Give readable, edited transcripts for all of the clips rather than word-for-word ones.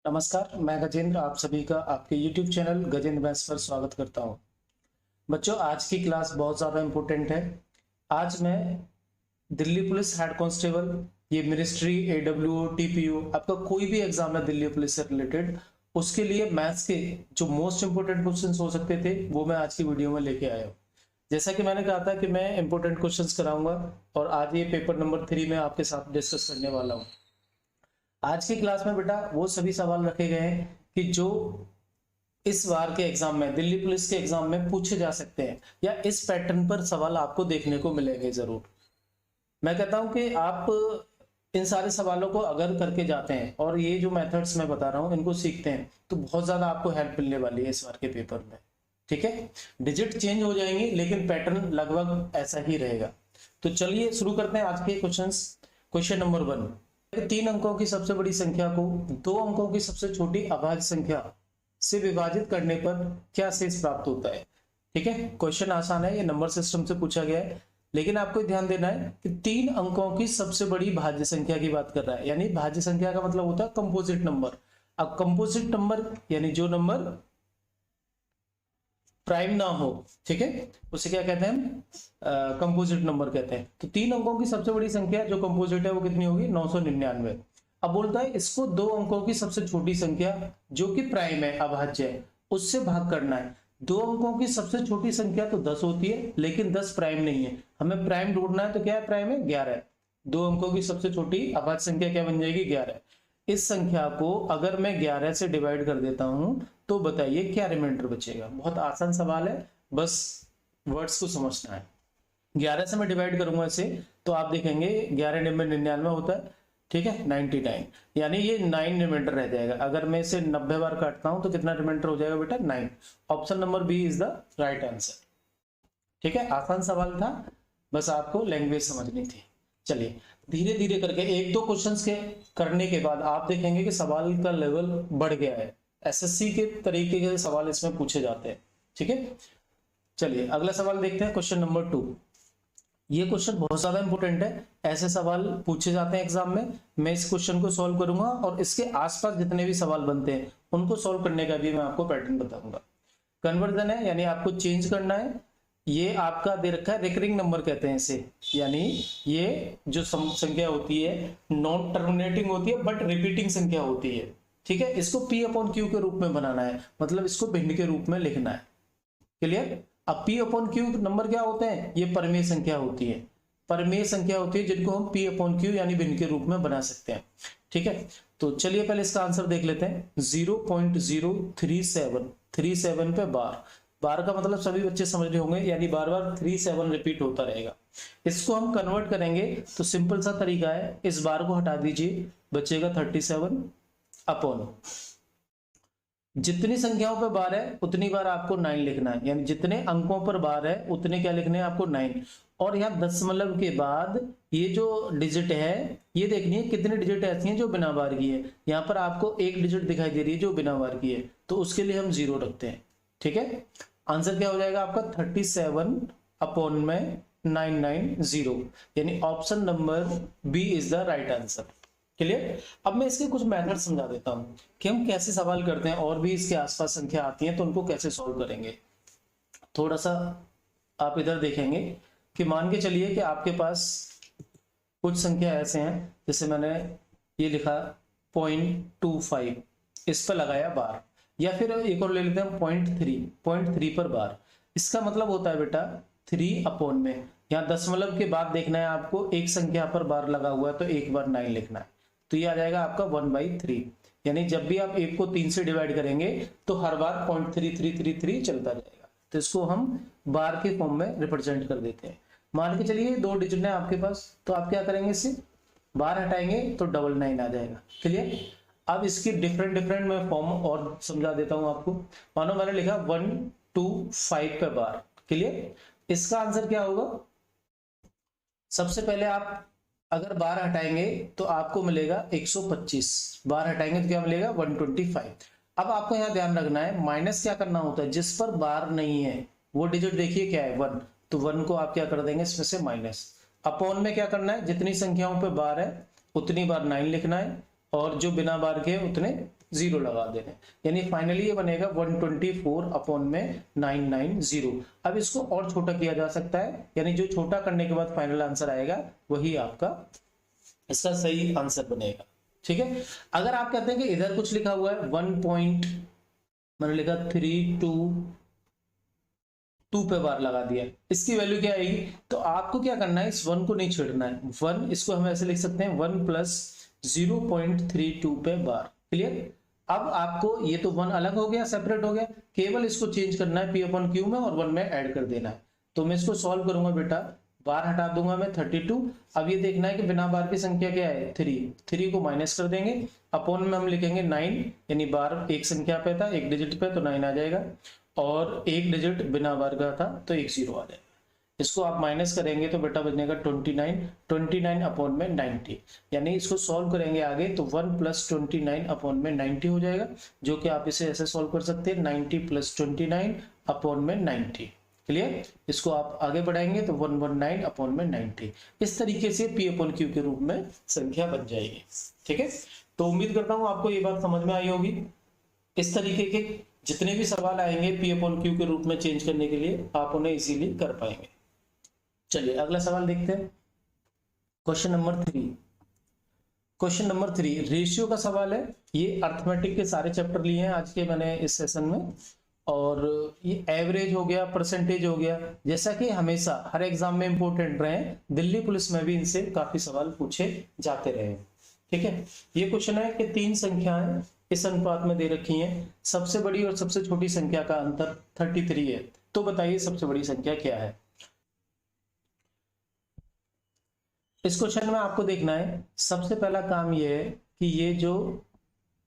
नमस्कार, मैं गजेंद्र आप सभी का आपके YouTube चैनल गजेंद्र मैथ्स पर स्वागत करता हूं। बच्चों, आज की क्लास बहुत ज़्यादा इम्पोर्टेंट है। आज मैं दिल्ली पुलिस हेड कांस्टेबल, ये मिनिस्ट्री, AWO, TPO, आपका कोई भी एग्जाम है दिल्ली पुलिस से रिलेटेड, उसके लिए मैथ्स के जो मोस्ट इंपोर्टेंट क्वेश्चन हो सकते थे वो मैं आज की वीडियो में लेके आया हूँ। जैसा कि मैंने कहा था कि मैं इंपॉर्टेंट क्वेश्चंस कराऊंगा और आज ये पेपर नंबर 3 में आपके साथ डिस्कस करने वाला हूँ। आज की क्लास में बेटा वो सभी सवाल रखे गए हैं कि जो इस बार के एग्जाम में, दिल्ली पुलिस के एग्जाम में पूछे जा सकते हैं या इस पैटर्न पर सवाल आपको देखने को मिलेंगे जरूर। मैं कहता हूं कि आप इन सारे सवालों को अगर करके जाते हैं और ये जो मेथड्स मैं बता रहा हूं इनको सीखते हैं तो बहुत ज्यादा आपको हेल्प मिलने वाली है इस बार के पेपर में। ठीक है, डिजिट चेंज हो जाएंगे लेकिन पैटर्न लगभग ऐसा ही रहेगा। तो चलिए शुरू करते हैं आज के क्वेश्चंस। क्वेश्चन नंबर 1, 3 अंकों की सबसे बड़ी संख्या को 2 अंकों की सबसे छोटी अभाज्य संख्या से विभाजित करने पर क्या शेष प्राप्त होता है। ठीक है, क्वेश्चन आसान है, ये नंबर सिस्टम से पूछा गया है, लेकिन आपको ध्यान देना है कि 3 अंकों की सबसे बड़ी भाज्य संख्या की बात कर रहा है। यानी भाज्य संख्या का मतलब होता है कंपोजिट नंबर। अब कंपोजिट नंबर यानी जो नंबर प्राइम ना हो, ठीक है, उसे क्या कहते हैं, कंपोजिट नंबर कहते हैं। तो 3 अंकों की सबसे बड़ी संख्या जो कंपोजिट है वो कितनी होगी, 999। अब बोलता है इसको 2 अंकों की सबसे छोटी संख्या जो कि प्राइम है, अभाज्य है, उससे भाग करना है। 2 अंकों की सबसे छोटी संख्या तो 10 होती है, लेकिन 10 प्राइम नहीं है, हमें प्राइम ढूंढना है। तो क्या है, प्राइम है 11। 2 अंकों की सबसे छोटी अभाज्य संख्या क्या बन जाएगी, 11। इस संख्या को अगर मैं 11 से डिवाइड कर देता हूं तो बताइए क्या रिमाइंडर बचेगा। बहुत आसान सवाल है, बस वर्ड्स को समझना है। 11 से मैं डिवाइड करूंगा इसे तो आप देखेंगे 11 9 99 होता है, ठीक है, 99, यानी ये 9 रिमाइंडर रह जाएगा। अगर मैं इसे 90 बार काटता हूं तो कितना रिमाइंडर हो जाएगा बेटा, 9। Option number B is the right answer. ठीक है, आसान सवाल था, बस आपको लैंग्वेज समझनी थी। चलिए धीरे धीरे करके 1-2 क्वेश्चंस के करने के बाद आप देखेंगे कि सवाल का लेवल बढ़ गया है। SSC के तरीके के सवाल इसमें पूछे जाते हैं। ठीक है, चलिए अगला सवाल देखते हैं, क्वेश्चन नंबर 2। ये क्वेश्चन बहुत ज्यादा इंपॉर्टेंट है, ऐसे सवाल पूछे जाते हैं एग्जाम में। मैं इस क्वेश्चन को सॉल्व करूंगा और इसके आसपास जितने भी सवाल बनते हैं उनको सॉल्व करने का भी मैं आपको पैटर्न बताऊंगा। कन्वर्जन है, यानी आपको चेंज करना है। ये आपका दे रखा है रिकरिंग नंबर कहते हैं इसे, यानी ये जो संख्या होती है नॉन टर्मिनेटिंग होती है बट रिपीटिंग संख्या होती है। ठीक है, इसको P/Q के रूप में बनाना है, मतलब इसको भिन्न के रूप में लिखना है। क्लियर। अब P/Q नंबर क्या होते हैं, ये परमेय संख्या होती है। परमेय संख्या होती है जिनको हम P/Q यानी भिन्न के रूप में बना सकते हैं। ठीक है, तो चलिए पहले इसका आंसर देख लेते हैं। 0.037 पे बार का मतलब सभी बच्चे समझ रहे होंगे, यानी बार बार 37 रिपीट होता रहेगा। इसको हम कन्वर्ट करेंगे तो सिंपल सा तरीका है, इस बार को हटा दीजिए, बचेगा 37 अपॉन जितनी संख्याओं पर बार है उतनी बार आपको 9 लिखना है, यानी जितने अंकों पर बार है उतने क्या लिखने हैं आपको, 9। और यहाँ दशमलव के बाद ये जो डिजिट है ये देखनी है कितने डिजिट ऐसी हैं जो बिना बार की है। यहाँ पर आपको एक डिजिट दिखाई दे रही है जो बिना बार की है, तो उसके लिए हम 0 रखते हैं। ठीक है, आंसर क्या हो जाएगा आपका 37 अपॉन में 990, यानी option number B is the right answer. Clear. अब मैं इसके कुछ मेथड समझा देता हूं कि हम कैसे सवाल करते हैं, और भी इसके आसपास संख्या आती है तो उनको कैसे सॉल्व करेंगे। थोड़ा सा आप इधर देखेंगे कि मान के चलिए कि आपके पास कुछ संख्या ऐसे हैं, जैसे मैंने ये लिखा 0.25, इस पर लगाया बार, या फिर एक और ले लेते हैं 0.3 पर बार। इसका मतलब होता है बेटा 3 अपॉन में, यहाँ दशमलव के बाद देखना है आपको, एक संख्या पर बार लगा हुआ है तो एक बार 9 लिखना है, तो ये आ जाएगा आपका 1/3। यानी जब भी आप 1 को 3 से डिवाइड करेंगे तो हर बार 0.3333 चलता जाएगा, तो इसको हम बार के फॉर्म में रिप्रेजेंट कर देते हैं। मान के चलिए 2 डिजिट है आपके पास, तो आप क्या करेंगे, इससे बार हटाएंगे तो 99 आ जाएगा। क्लियर। अब इसकी डिफरेंट मैं फॉर्म और समझा देता हूं आपको। मानो मैंने लिखा 125 पे बार। क्लियर। इसका आंसर क्या होगा, सबसे पहले आप अगर बार हटाएंगे तो आपको मिलेगा 125, बार हटाएंगे तो क्या मिलेगा 125। अब आपको यहाँ ध्यान रखना है, माइनस क्या करना होता है, जिस पर बार नहीं है वो डिजिट देखिए क्या है 1, तो 1 को आप क्या कर देंगे इसमें से माइनस। अपॉन में क्या करना है, जितनी संख्याओं पे बार है उतनी बार 9 लिखना है, और जो बिना बार के उतने जीरो लगा देने, यानी फाइनली ये बनेगा 124 अपॉन में 990। अब इसको और छोटा किया जा सकता है, यानी जो छोटा करने के बाद फाइनल आंसर आएगा वही आपका इसका सही आंसर बनेगा। ठीक है, अगर आप कहते हैं कि इधर कुछ लिखा हुआ है 1 पॉइंट मैंने लिखा 322 पे बार लगा दिया, इसकी वैल्यू क्या आएगी, तो आपको क्या करना है, इस 1 को नहीं छेड़ना है, 1 इसको हम ऐसे लिख सकते हैं 1 प्लस 0.32 पे बार। क्लियर, अब आपको ये तो 1 अलग हो गया, सेपरेट हो गया, केवल इसको चेंज करना है p अपॉन क्यू में और 1 में ऐड कर देना है। तो मैं इसको सॉल्व करूंगा बेटा, बार हटा दूंगा मैं 32। अब ये देखना है कि बिना बार की संख्या क्या है 3 को माइनस कर देंगे, अपॉन में हम लिखेंगे 9, यानी बार एक संख्या पे था, एक डिजिट पे, तो 9 आ जाएगा, और एक डिजिट बिना बार का था तो एक 0 आ जाएगा। इसको आप माइनस करेंगे तो बेटा बनेगा 29 अपॉन में 90, यानी इसको सॉल्व करेंगे आगे तो 1 प्लस 29 अपॉन में 90 हो जाएगा, जो कि आप इसे ऐसे सॉल्व कर सकते हैं 90 प्लस 29 अपॉन में 90। क्लियर, इसको आप आगे बढ़ाएंगे तो 119 अपॉन में 90। इस तरीके से p अपॉन क्यू के रूप में संख्या बन जाएगी। ठीक है, तो उम्मीद करता हूं आपको ये बात समझ में आई होगी। इस तरीके के जितने भी सवाल आएंगे p अपॉन क्यू के रूप में चेंज करने के लिए आप उन्हें इजीली कर पाएंगे। चलिए अगला सवाल देखते हैं, question number 3। Question number 3 ratio का सवाल है। ये अर्थमेटिक के सारे चैप्टर लिए हैं आज के मैंने इस सेशन में, और ये एवरेज हो गया, परसेंटेज हो गया, जैसा कि हमेशा हर एग्जाम में इंपॉर्टेंट रहे, दिल्ली पुलिस में भी इनसे काफी सवाल पूछे जाते रहे। ठीक है, ये क्वेश्चन है कि 3 संख्याएं इस अनुपात में दे रखी हैं, सबसे बड़ी और सबसे छोटी संख्या का अंतर 33 है, तो बताइए सबसे बड़ी संख्या क्या है। इस क्वेश्चन में आपको देखना है, सबसे पहला काम ये है कि ये जो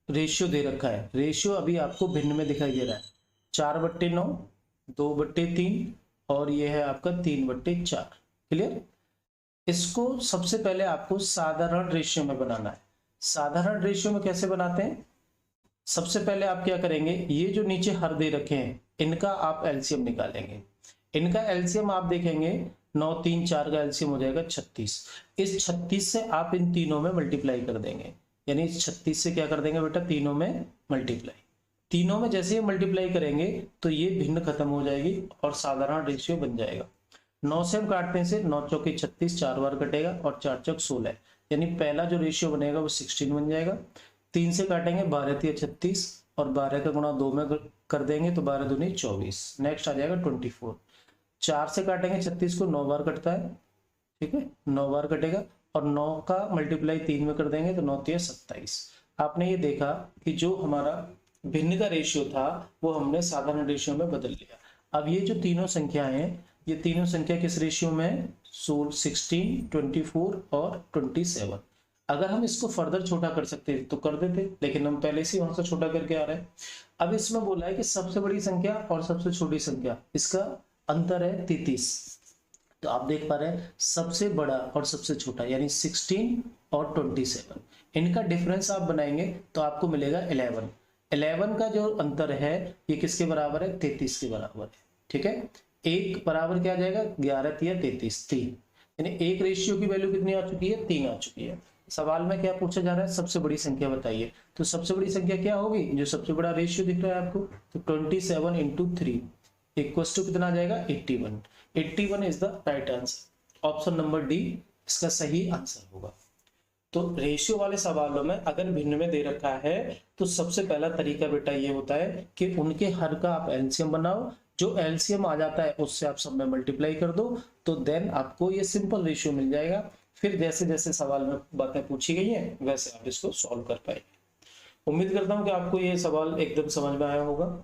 रेशियो दे रखा है, रेशियो अभी आपको भिन्न में दिखाई दे रहा है, 4/9, 2/3 और ये है आपका 3/4। क्लियर, इसको सबसे पहले आपको साधारण रेशियो में बनाना है। साधारण रेशियो में कैसे बनाते हैं, सबसे पहले आप क्या करेंगे, ये जो नीचे हर दे रखे हैं इनका आप एलसीएम निकालेंगे। इनका एलसीएम आप देखेंगे 9 3 4 का एलसीएम हो जाएगा 36। इस 36 से आप इन तीनों में मल्टीप्लाई कर देंगे, यानी इस 36 से क्या कर देंगे बेटा, तीनों में मल्टीप्लाई। तीनों में जैसे ही मल्टीप्लाई करेंगे तो ये भिन्न खत्म हो जाएगी और साधारण रेशियो बन जाएगा। 9 से हम काटने से 9 चौके 36, 4 बार कटेगा और 4 चौक 16, यानी पहला जो रेशियो बनेगा वो 16 बन जाएगा। 3 से काटेंगे 12 3 36 और 12 का गुणा 2 में कर देंगे तो 12 दूनी 24, नेक्स्ट आ जाएगा 24। 4 से काटेंगे 36 को, 9 बार कटता है, ठीक है, 9 बार कटेगा और 9 का मल्टीप्लाई 3 में कर देंगे तो 9 3 27। आपने ये देखा कि जो हमारा भिन्न का रेशियो था वो हमने साधारण रेशियो में बदल लिया। अब ये जो तीनों संख्याएं हैं, ये तीनों संख्या किस रेशियो में है, 16, 24 और 27। अगर हम इसको फर्दर छोटा कर सकते तो कर देते, लेकिन हम पहले से वहां से छोटा करके आ रहे हैं। अब इसमें बोला है कि सबसे बड़ी संख्या और सबसे छोटी संख्या इसका अंतर है 33। तो आप देख पा रहे हैं सबसे बड़ा और सबसे छोटा यानी 16 और 27, इनका डिफरेंस आप बनाएंगे तो आपको मिलेगा 11। 11 का जो अंतर है ये किसके बराबर है, 33 के बराबर है। ठीक है, एक बराबर क्या आ जाएगा, 11 3 33, 3, यानी एक रेशियो की वैल्यू कितनी आ चुकी है, 3 आ चुकी है। सवाल में क्या पूछा जा रहा है, सबसे बड़ी संख्या बताइए। तो सबसे बड़ी संख्या क्या होगी, जो सबसे बड़ा रेशियो दिख रहा है आपको, तो 27 × 3 इक्वल्स टू कितना आ जाएगा, 81। 81 is the right answer, option number D इसका सही आंसर होगा। तो रेशियो वाले सवालों में अगर भिन्न में दे रखा है तो सबसे पहला तरीका बेटा ये होता है कि उनके हर का आप एलसीएम बनाओ, जो एलसीएम आ जाता है उससे आप सब में मल्टीप्लाई कर दो, तो देन आपको ये सिंपल रेशियो मिल जाएगा। फिर जैसे जैसे सवाल में बातें पूछी गई हैं वैसे आप इसको सॉल्व कर पाएंगे। उम्मीद करता हूं कि आपको ये सवाल एकदम समझ में आया होगा।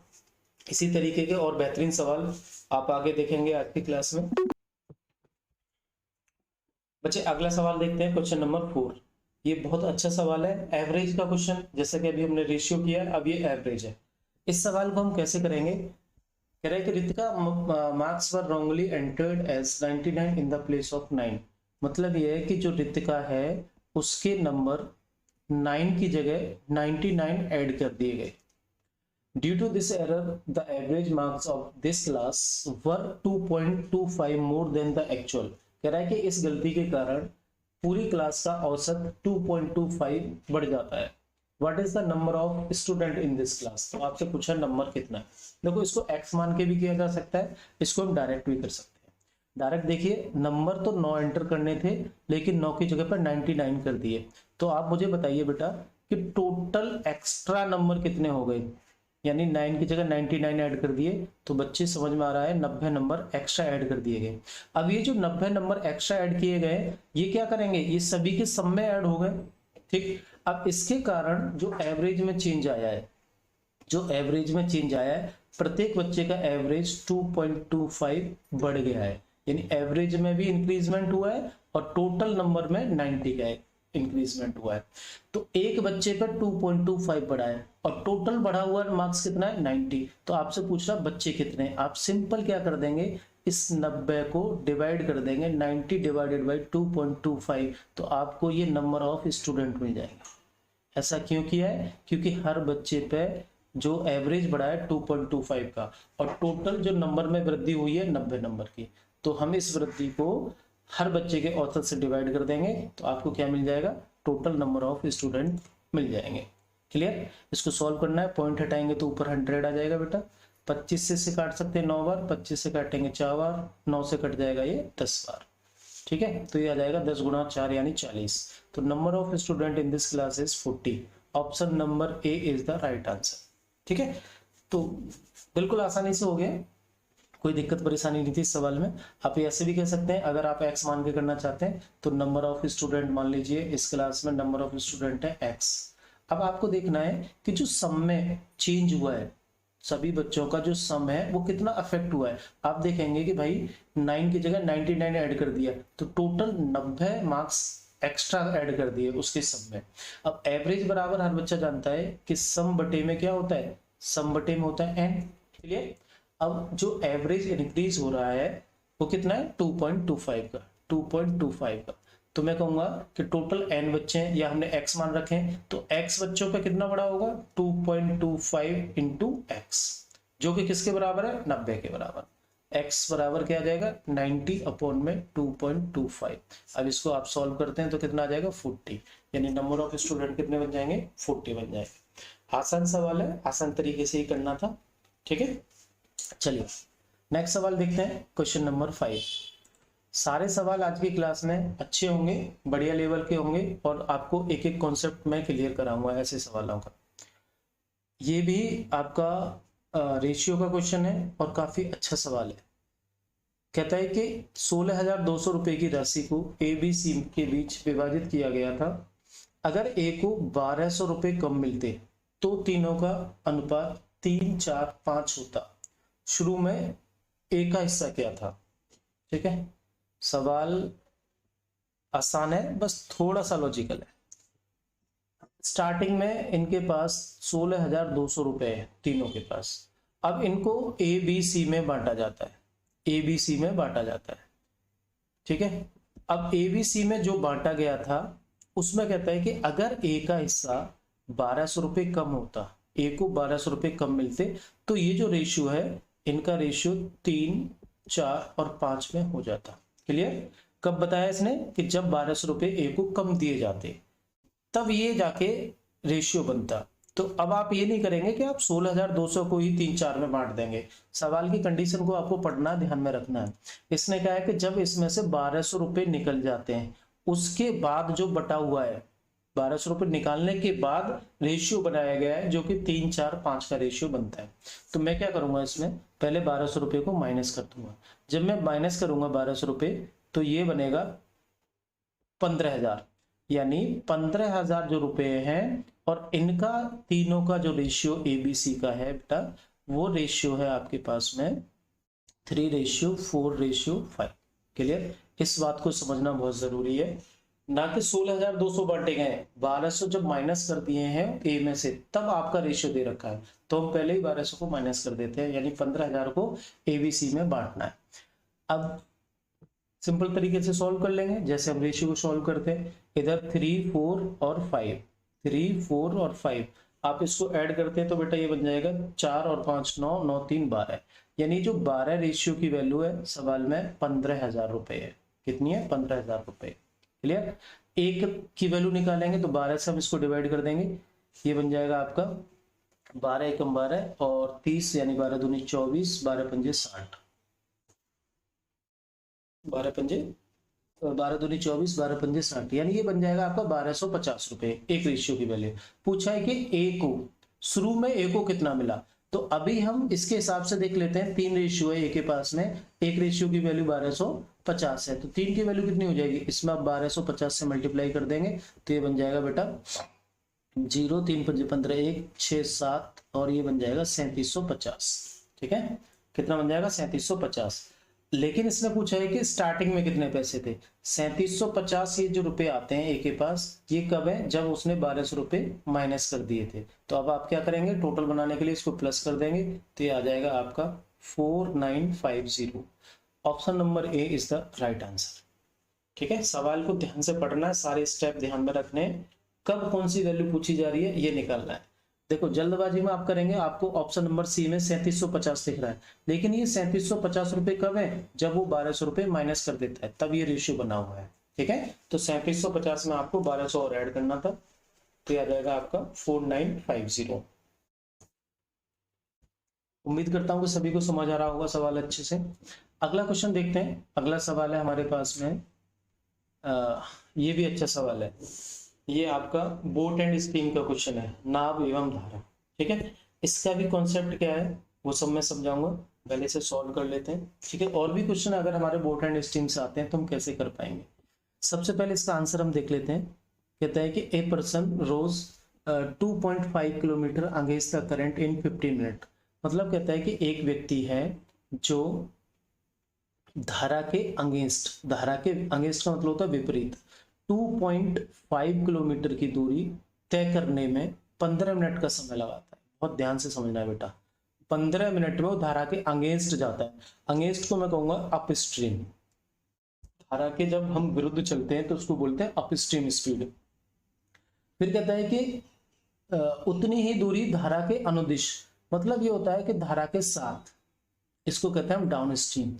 इसी तरीके के और बेहतरीन सवाल आप आगे देखेंगे आज की क्लास में। बच्चे अगला सवाल देखते हैं, क्वेश्चन नंबर 4। ये बहुत अच्छा सवाल है, एवरेज का क्वेश्चन। जैसे कि अभी हमने रेशियो किया, अब ये एवरेज है। इस सवाल को हम कैसे करेंगे, कह रहे हैं कि Ritika marks were wrongly entered as 99 in the place of 9। मतलब ये है कि जो रितिका है उसके नंबर 9 की जगह 99 ऐड कर दिए गए। Due to this error the average marks of this class were 2.25 more than the actual. कह रहा है कि इस गलती के कारण पूरी क्लास का औसत 2.25 बढ़ जाता है। What is the number of student in this class. तो आपसे पूछा नंबर कितना है। देखो इसको x मान के भी किया जा सकता है, इसको हम डायरेक्ट भी कर सकते हैं। डायरेक्ट देखिए, नंबर तो 9 एंटर करने थे, लेकिन 9 की जगह पर 99 कर दिए। तो आप मुझे बताइए बेटा कि टोटल एक्स्ट्रा नंबर कितने हो गए, यानी 9 की जगह 99 ऐड कर दिए। तो बच्चे समझ में आ रहा है 90 नंबर एक्स्ट्रा ऐड कर दिए गए। अब ये जो 90 नंबर एक्स्ट्रा ऐड किए गए, ये क्या करेंगे, ये सभी के सम में ऐड हो गए। ठीक, अब इसके कारण जो एवरेज में चेंज आया है, जो एवरेज में चेंज आया है, प्रत्येक बच्चे का एवरेज 2.25 बढ़ गया है, यानी एवरेज में भी इंक्रीजमेंट हुआ है और टोटल नंबर में 90 का इंक्रीजमेंट हुआ है। तो एक बच्चे पर 2.25 बढ़ा है और टोटल बढ़ा हुआ मार्क्स कितना है 90। तो आपसे पूछ रहा बच्चे कितने, आप सिंपल क्या कर देंगे, इस 90 को डिवाइड कर देंगे 90 डिवाइडेड बाई 2.25, तो आपको ये नंबर ऑफ स्टूडेंट मिल जाएगा। ऐसा क्यों किया है, क्योंकि हर बच्चे पे जो एवरेज बढ़ा है 2.25 का और टोटल जो नंबर में वृद्धि हुई है 90 नंबर की, तो हम इस वृद्धि को हर बच्चे के औसत से डिवाइड कर देंगे, तो आपको क्या मिल जाएगा, टोटल नंबर ऑफ स्टूडेंट मिल जाएंगे। क्लियर। इसको सॉल्व करना है, पॉइंट हटाएंगे तो ऊपर 100 आ जाएगा बेटा। 25 से काट सकते हैं 9 बार, 25 से काटेंगे 4 बार, 9 से कट जाएगा ये 10 बार। ठीक है, तो ये आ जाएगा 10 गुणा 4 यानी 40। तो number of student in this class is 40। Option number A is the right answer. ठीक है, तो बिल्कुल आसानी से हो गया, कोई दिक्कत परेशानी नहीं थी इस सवाल में। आप ऐसे भी कह सकते हैं, अगर आप x मान के करना चाहते हैं तो नंबर ऑफ स्टूडेंट मान लीजिए इस क्लास में नंबर ऑफ स्टूडेंट है x। अब आपको देखना है कि जो सम में चेंज हुआ है, सभी बच्चों का जो सम है वो कितना अफेक्ट हुआ है। आप देखेंगे कि भाई 9 की जगह 99 ऐड कर दिया, तो टोटल 90 मार्क्स एक्स्ट्रा ऐड कर दिए उसके सम में। अब एवरेज बराबर हर बच्चा जानता है कि सम बटे में क्या होता है, सम बटे में होता है n। चलिए, अब जो एवरेज इंक्रीज हो रहा है वो कितना है 2.25 का, 2.25 का। तो मैं कहूंगा कि टोटल n बच्चे हैं, या हमने x मान रखे हैं, तो x बच्चों पे कितना बड़ा होगा 2.25 इंटू x, जो कि किसके बराबर है 90 के बराबर। x बराबर क्या आ जाएगा 90 अपॉन में 2.25। अब इसको आप सॉल्व करते हैं तो कितना आ जाएगा 40, यानी नंबर ऑफ स्टूडेंट कितने बन जाएंगे 40 बन जाएंगे। आसान सवाल है, आसान तरीके से ही करना था। ठीक है, चलिए नेक्स्ट सवाल देखते हैं, क्वेश्चन नंबर 5। सारे सवाल आज की क्लास में अच्छे होंगे, बढ़िया लेवल के होंगे और आपको एक एक कॉन्सेप्ट मैं क्लियर कराऊंगा ऐसे सवालों का। ये भी आपका रेशियो का क्वेश्चन है और काफी अच्छा सवाल है। कहता है कि 16,200 रुपए की राशि को ए बी सी के बीच विभाजित किया गया था। अगर ए को 1200 रुपए कम मिलते तो तीनों का अनुपात 3, 4, 5 होता। शुरू में ए का हिस्सा क्या था। ठीक है, सवाल आसान है, बस थोड़ा सा लॉजिकल है। स्टार्टिंग में इनके पास 16,200 रुपए है तीनों के पास। अब इनको ए बी सी में बांटा जाता है, ए बी सी में बांटा जाता है। ठीक है, अब ए बी सी में जो बांटा गया था उसमें कहता है कि अगर ए का हिस्सा 1200 रुपए कम होता, ए को 1200 रुपए कम मिलते, तो ये जो रेशियो है इनका रेशियो 3, 4 और 5 में हो जाता। क्लियर। कब बताया इसने कि जब 1200 रुपए ए को कम दिए जाते तब ये जाके रेशियो बनता। तो अब आप ये नहीं करेंगे कि आप 16,200 को ही 3, 4 में बांट देंगे। सवाल की कंडीशन को आपको पढ़ना, ध्यान में रखना है। इसने कहा है कि जब इसमें से 1200 रुपए निकल जाते हैं उसके बाद जो बटा हुआ है, 1200 रुपए निकालने के बाद रेशियो बनाया गया है जो कि 3, 4, 5 का रेशियो बनता है। तो मैं क्या करूंगा, इसमें पहले 1200 रुपए को माइनस कर दूंगा। जब मैं माइनस करूंगा 1200 रुपए तो ये बनेगा 15,000, यानी 15,000 जो रुपए हैं और इनका तीनों का जो रेशियो एबीसी का है बेटा, वो रेशियो है आपके पास में 3:4:5। क्लियर। इस बात को समझना बहुत जरूरी है, ना कि 16,200 बांटे गए, 1200 जब माइनस कर दिए हैं ए में से तब आपका रेशियो दे रखा है, तो हम पहले ही 1200 को माइनस कर देते हैं, यानी 15,000 को एबीसी में बांटना है। अब सिंपल तरीके से सॉल्व कर लेंगे, जैसे हम रेशियो को सॉल्व करते हैं। इधर 3, 4 और 5, 3, 4 और 5 आप इसको ऐड करते हैं तो बेटा ये बन जाएगा 4 और 5 9, 9 3 12, यानी जो 12 रेशियो की वैल्यू है सवाल में 15,000 रुपए है। कितनी है 15,000 रुपए। क्लियर। एक की वैल्यू निकालेंगे तो 12 से हम इसको डिवाइड कर देंगे, ये बन जाएगा आपका 12 एकम 12 और 30 यानी 12 दूनी 24, 12 पंजे 60, 12 पंजे 12 दूनी 24, 12 पंजे 60, यानी ये बन जाएगा आपका 1250 रुपए एक रेशियो की वैल्यू। पूछा है कि ए को शुरू में ए को कितना मिला, तो अभी हम इसके हिसाब से देख लेते हैं। 3 रेशियो है ए के पास में, एक रेशियो की वैल्यू 1250 है, तो 3 की वैल्यू कितनी हो जाएगी, इसमें आप 1250 से मल्टीप्लाई कर देंगे तो ये बन जाएगा बेटा 0, 3 पंजे 15, 1 6 7 और ये बन जाएगा 3750। ठीक है, कितना बन जाएगा 3750। लेकिन इसने पूछा है कि स्टार्टिंग में कितने पैसे थे। 3750 ये जो रुपए आते हैं ए के पास, ये कब है, जब उसने 1200 रुपए माइनस कर दिए थे। तो अब आप क्या करेंगे, टोटल बनाने के लिए इसको प्लस कर देंगे, तो ये आ जाएगा आपका 4950। Option number A is the right answer. ठीक है, सवाल को ध्यान से पढ़ना है, सारे स्टेप ध्यान में रखने हैं, कब कौन सी वैल्यू पूछी जा रही है ये निकालना है। देखो जल्दबाजी में आप करेंगे, आपको ऑप्शन नंबर सी में 3750 दिख रहा है, लेकिन ये 3750 रुपए कब है, जब वो 1200 रुपए माइनस कर देता है, तब ये रेशियो बना हुआ है। ठीक है, तो 3750 में आपको 1200 और ऐड करना था, तो आ जाएगा आपका 4950। उम्मीद करता हूं कि सभी को समझ आ रहा होगा सवाल अच्छे से। अगला क्वेश्चन देखते हैं। अगला सवाल है हमारे पास में, ये भी अच्छा सवाल है। ये आपका बोट एंड स्टीम का क्वेश्चन है, नाव एवं धारा। ठीक है, इसका भी कॉन्सेप्ट क्या है वो सब मैं समझाऊंगा, पहले से सॉल्व कर लेते हैं। ठीक है, और भी क्वेश्चन अगर हमारे बोट एंड स्टीम से आते हैं तो हम कैसे कर पाएंगे। सबसे पहले इसका आंसर हम देख लेते हैं। कहता है कि a person rows 2.5 kilometre against the current in 15 minute. मतलब कहता है कि एक व्यक्ति है जो धारा के अगेंस्ट, धारा के अगेंस्ट का मतलब होता है विपरीत, 2.5 किलोमीटर की दूरी तय करने में 15 मिनट का समय लगाता है। बहुत ध्यान से समझना है बेटा, 15 मिनट में वो धारा के अगेंस्ट जाता है। अगेंस्ट को मैं कहूंगा अपस्ट्रीम। धारा के जब हम विरुद्ध चलते हैं तो उसको बोलते हैं अपस्ट्रीम स्पीड। फिर कहता है कि उतनी ही दूरी धारा के अनुदिश, मतलब ये होता है कि धारा के साथ, इसको कहते हैं हम डाउन स्ट्रीम।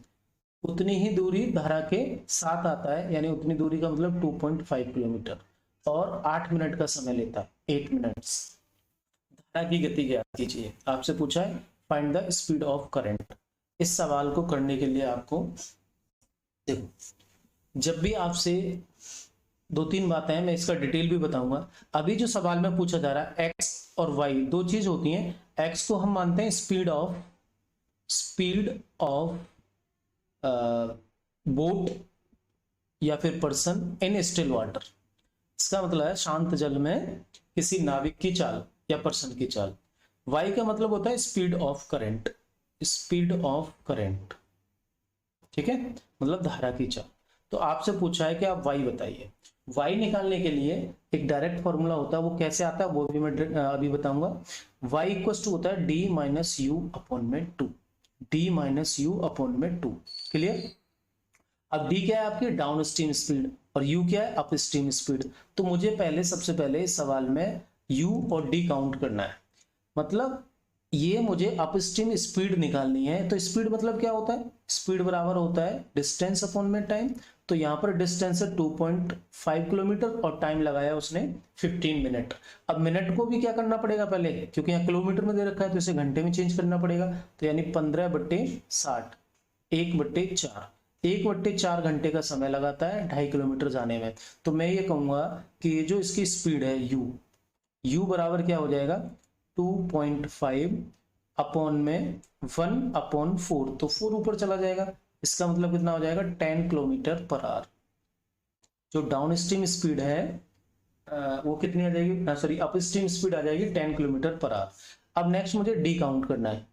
उतनी ही दूरी धारा के साथ आता है, यानी उतनी दूरी का मतलब 2.5 किलोमीटर, और 8 मिनट का समय लेता है, 8 मिनट्स। धारा की गति ज्ञात कीजिए, आपसे पूछा है find the speed of current. इस सवाल को करने के लिए आपको देखो, जब भी आपसे 2-3 बातें हैं, मैं इसका डिटेल भी बताऊंगा। अभी जो सवाल में पूछा जा रहा है एक्स और वाई दो चीज होती हैं। एक्स को हम मानते हैं स्पीड ऑफ बोट या फिर पर्सन इन स्टिल वाटर। इसका मतलब है शांत जल में किसी नाविक की चाल या पर्सन की चाल। वाई का मतलब होता है speed of current, speed of current. ठीक है, मतलब धारा की चाल। तो आपसे पूछा है कि आप वाई बताइए। वाई निकालने के लिए एक डायरेक्ट फॉर्मूला होता है, वो कैसे आता है वो भी मैं अभी बताऊंगा। वाई इक्वल टू होता है डी माइनस यू अपॉन में 2, डी माइनस यू अपॉन में 2। क्लियर। अब डी क्या है आपकी डाउन स्ट्रीम स्पीड और यू क्या है अप स्ट्रीम स्पीड। तो मुझे पहले सबसे पहले इस सवाल में यू और डी काउंट करना है, मतलब ये मुझे अप स्ट्रीम स्पीड निकालनी है। तो स्पीड मतलब क्या होता है, स्पीड बराबर होता है डिस्टेंस अपॉन में टाइम। तो यहाँ पर डिस्टेंस है 2.5 किलोमीटर और टाइम लगाया उसने 15 मिनट। अब मिनट को भी क्या करना पड़ेगा पहले, क्योंकि यहाँ किलोमीटर में दे रखा है तो इसे घंटे में चेंज करना पड़ेगा। तो यानी 15/60, 1/4, 1/4 घंटे का समय लगाता है 2.5 किलोमीटर जाने में। तो मैं ये कहूंगा कि ये जो इसकी स्पीड है यू बराबर क्या हो जाएगा 2.5 अपॉन में 1/4, तो 4 ऊपर चला जाएगा। इसका मतलब कितना हो जाएगा 10 किलोमीटर पर आवर। जो डाउन स्ट्रीम स्पीड है वो कितनी आ जाएगी, सॉरी अप स्ट्रीम स्पीड आ जाएगी 10 किलोमीटर पर आवर। अब नेक्स्ट मुझे डी काउंट करना है।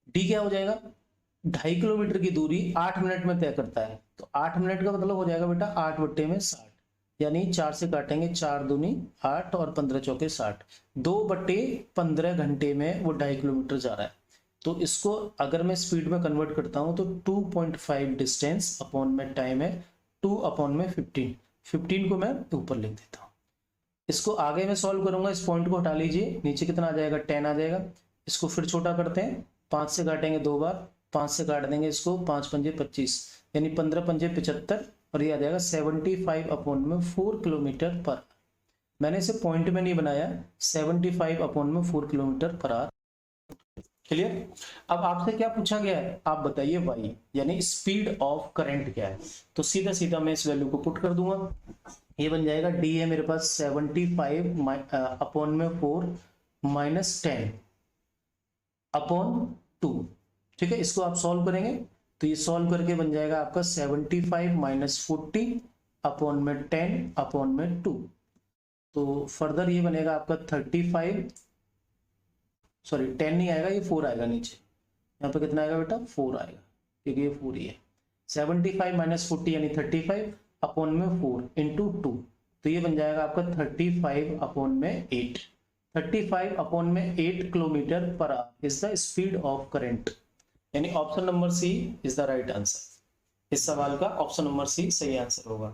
डी क्या हो जाएगा, 2.5 किलोमीटर की दूरी 8 मिनट में तय करता है। तो 8 मिनट का मतलब हो जाएगा बेटा 8/60, यानी 4 से काटेंगे, 4 दूनी 8 और 15 चौके 60, 2/15 घंटे में वो 2.5 किलोमीटर जा रहा है। तो इसको अगर मैं स्पीड में कन्वर्ट करता हूं तो 2.5 डिस्टेंस अपॉन में टाइम है 2 अपॉन में 15 को मैं ऊपर लिख देता हूं। इसको आगे मैं सॉल्व करूंगा, इस पॉइंट को हटा लीजिए, नीचे कितना आ जाएगा 10 आ जाएगा। इसको फिर छोटा करते हैं, 5 से काटेंगे 2 बार, 5 से काट देंगे इसको, 5 पंजे 25, यानी 15 पंजे 75 और ये आ जाएगा 75 अपॉन में 4 किलोमीटर पर। मैंने इसे पॉइंट में नहीं बनाया, 75/4 किलोमीटर पर आवर। क्लियर। अब आपसे क्या पूछा गया है, आप बताइए वाई यानी स्पीड ऑफ करंट क्या है। तो सीधा सीधा मैं इस वैल्यू को पुट कर दूंगा, ये बन जाएगा डी है मेरे पास 75/4 माइनस 10/2। ठीक है, इसको आप सॉल्व करेंगे तो ये सॉल्व करके बन जाएगा आपका 75 माइनस 40/10/2। तो फर्दर ये बनेगा आपका 35, सॉरी 10 नहीं आएगा, ये 4 आएगा नीचे, यहाँ पे कितना आएगा बेटा 4 आएगा, क्योंकि ये 4 ही है। 75 माइनस 40 यानी 35/4 इंटू 2, तो ये बन जाएगा आपका 35/8। 35/8 kilometre per hour is the speed of current, यानी option number C is the right answer. इस सवाल का ऑप्शन नंबर सी सही आंसर होगा।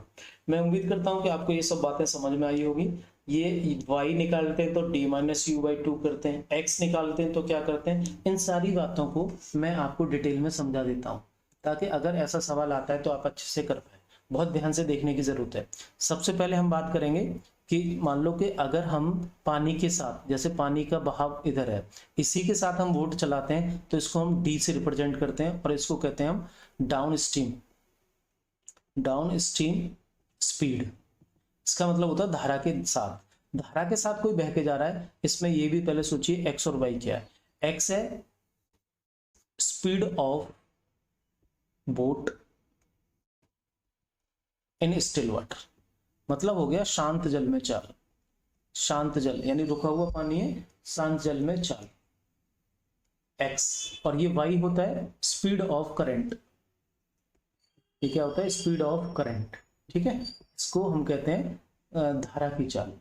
मैं उम्मीद करता हूं कि आपको ये सब बातें समझ में आई होगी। ये y निकालते हैं तो d माइनस यू बाई 2 करते हैं, x निकालते हैं तो क्या करते हैं, इन सारी बातों को मैं आपको डिटेल में समझा देता हूं, ताकि अगर ऐसा सवाल आता है तो आप अच्छे से कर पाए। बहुत ध्यान से देखने की जरूरत है। सबसे पहले हम बात करेंगे कि मान लो कि अगर हम पानी के साथ, जैसे पानी का बहाव इधर है, इसी के साथ हम बोट चलाते हैं तो इसको हम d से रिप्रेजेंट करते हैं और इसको कहते हैं हम डाउन स्ट्रीम स्पीड। इसका मतलब होता है धारा के साथ कोई बह के जा रहा है। इसमें ये भी पहले सोचिए एक्स और वाई क्या है। एक्स है speed of boat in still water, मतलब हो गया शांत जल में चाल। शांत जल यानी रुका हुआ पानी है, शांत जल में चाल, एक्स। और ये वाई होता है स्पीड ऑफ करंट। ये क्या होता है, स्पीड ऑफ करंट। ठीक है, इसको हम कहते हैं धारा की चाल।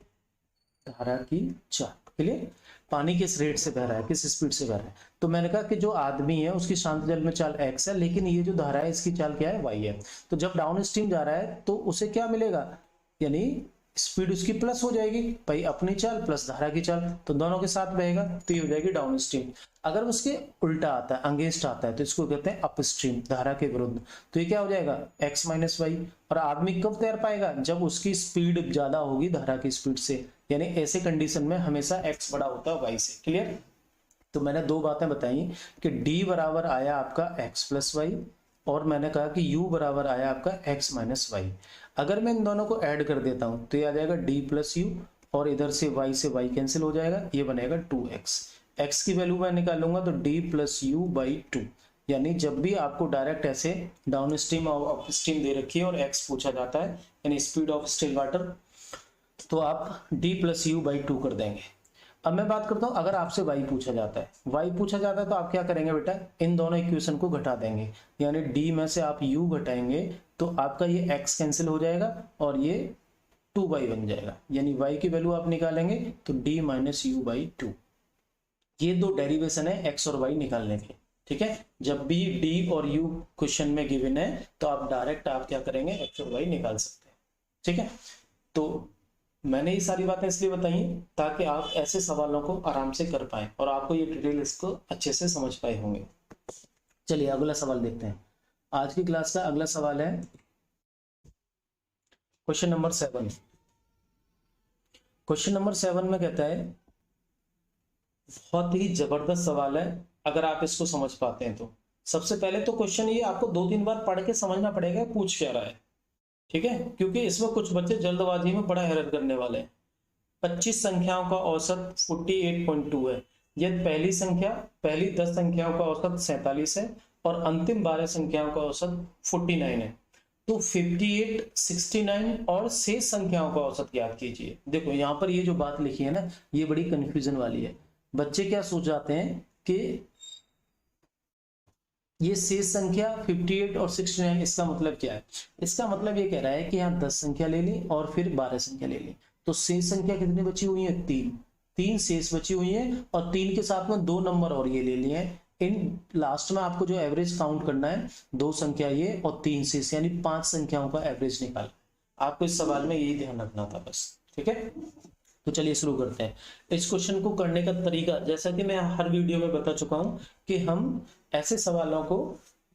क्लियर। पानी किस रेट से बह रहा है, किस स्पीड से बह रहा है। तो मैंने कहा कि जो आदमी है उसकी शांत जल में चाल x है, लेकिन ये जो धारा है इसकी चाल क्या है, y है। तो जब डाउन स्ट्रीम जा रहा है तो उसे क्या मिलेगा, यानी स्पीड उसकी प्लस हो जाएगी, भाई अपनी चाल प्लस धारा की चाल, तो दोनों के साथ बहेगा, तो ये हो जाएगी डाउन स्ट्रीम। अगर उसके उल्टा आता है, अंगेंस्ट आता है, तो इसको कहते हैं अप स्ट्रीम, धारा के विरुद्ध। तो ये क्या हो जाएगा x माइनस वाई। और आदमी कब तैर पाएगा, जब उसकी स्पीड ज्यादा होगी धारा की स्पीड से, यानी ऐसे कंडीशन में हमेशा x बड़ा होता है y से। क्लियर। तो मैंने दो बातें बताई कि d बराबर आया आपका x प्लस वाई, और मैंने कहा कि u बराबर आया आपका x माइनस वाई। अगर मैं इन दोनों को ऐड कर देता हूं तो ये आ जाएगा d प्लस यू, और इधर से y कैंसिल हो जाएगा, ये बनेगा 2x। x की वैल्यू मैं निकालूंगा तो d प्लस यू बाई 2। यानी जब भी आपको डायरेक्ट ऐसे डाउन स्ट्रीम और अप स्ट्रीम दे रखी है और x पूछा जाता है, यानी स्पीड ऑफ स्टिल वाटर, तो आप d प्लस यू बाई 2 कर देंगे। अब मैं बात करता हूं अगर आपसे y पूछा जाता है, तो आप क्या करेंगे बेटा, इन दोनों इक्वेशन को घटा देंगे, यानी d में से आप u घटाएंगे तो आपका ये x कैंसिल हो जाएगा और ये 2y बन जाएगा, यानी y की वैल्यू आप निकालेंगे तो d माइनस यू बाई 2। ये दो डेरिवेशन है x और y निकालने के। ठीक है, जब भी d और u क्वेश्चन में गिवन है तो आप डायरेक्ट आप क्या करेंगे, x और y निकाल सकते हैं। ठीक है, तो मैंने ये सारी बातें इसलिए बताई ताकि आप ऐसे सवालों को आराम से कर पाए और आपको ये डिटेल इसको अच्छे से समझ पाए होंगे। चलिए अगला सवाल देखते हैं। आज की क्लास का अगला सवाल है क्वेश्चन नंबर 7। क्वेश्चन नंबर 7 में कहता है, बहुत ही जबरदस्त सवाल है अगर आप इसको समझ पाते हैं तो। सबसे पहले तो क्वेश्चन ये आपको 2-3 बार पढ़ के समझना पड़ेगा पूछ क्या रहा है। ठीक है, क्योंकि इसमें कुछ बच्चे जल्दबाजी में बड़ा एरर करने वाले हैं। 25 संख्याओं का औसत 48.2 है। यह पहली 10 संख्याओं का औसत 47 है और अंतिम 12 संख्याओं का औसत 49 है। तो 58, 69 और शेष संख्याओं का औसत ज्ञात कीजिए। देखो यहाँ पर ये जो बात लिखी है ना, ये बड़ी कंफ्यूजन वाली है। बच्चे क्या सोच जाते हैं कि ये शेष संख्या 58 और 69, इसका मतलब क्या है, इसका मतलब ये कह रहा है कि यहाँ 10 संख्या ले ली और फिर 12 संख्या ले ली, तो शेष संख्या कितनी बची हुई है, 3 शेष बची हुई है, और 3 के साथ में 2 नंबर और ये ले लिए हैं। इन लास्ट में आपको जो एवरेज काउंट करना है, 2 संख्या ये और 3 शेष, यानी 5 संख्याओं का एवरेज निकाल। आपको इस सवाल में यही ध्यान रखना था बस। ठीक है, तो चलिए शुरू करते हैं। इस क्वेश्चन को करने का तरीका, जैसा कि मैं हर वीडियो में बता चुका हूं कि हम ऐसे सवालों को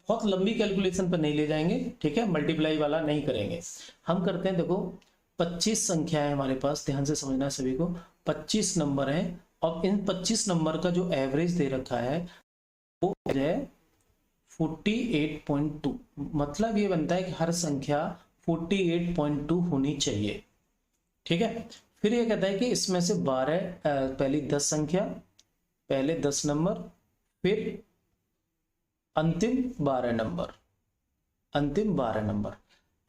बहुत लंबी कैलकुलेशन पर नहीं ले जाएंगे। ठीक है, मल्टीप्लाई वाला नहीं करेंगे। हम करते हैं, देखो 25 संख्याएं हमारे पास, ध्यान से समझना सभी को, 25 नंबर हैं और इन 25 नंबर का जो एवरेज दे रखा है वो है 48.2। मतलब ये बनता है कि हर संख्या 48.2 होनी चाहिए। ठीक है, फिर ये कहता है कि इसमें से 12 पहली 10 संख्या, पहले 10 नंबर, फिर अंतिम 12 नंबर, अंतिम 12 नंबर,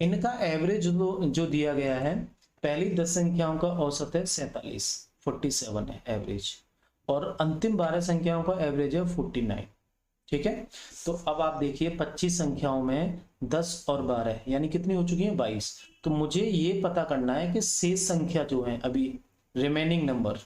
इनका एवरेज जो दिया गया है, पहली 10 संख्याओं का औसत है 47 है एवरेज, और अंतिम 12 संख्याओं का एवरेज है 49। ठीक है, तो अब आप देखिए 25 संख्याओं में 10 और 12 यानी कितनी हो चुकी है 22। तो मुझे ये पता करना है कि शेष संख्या जो है अभी रिमेनिंग नंबर,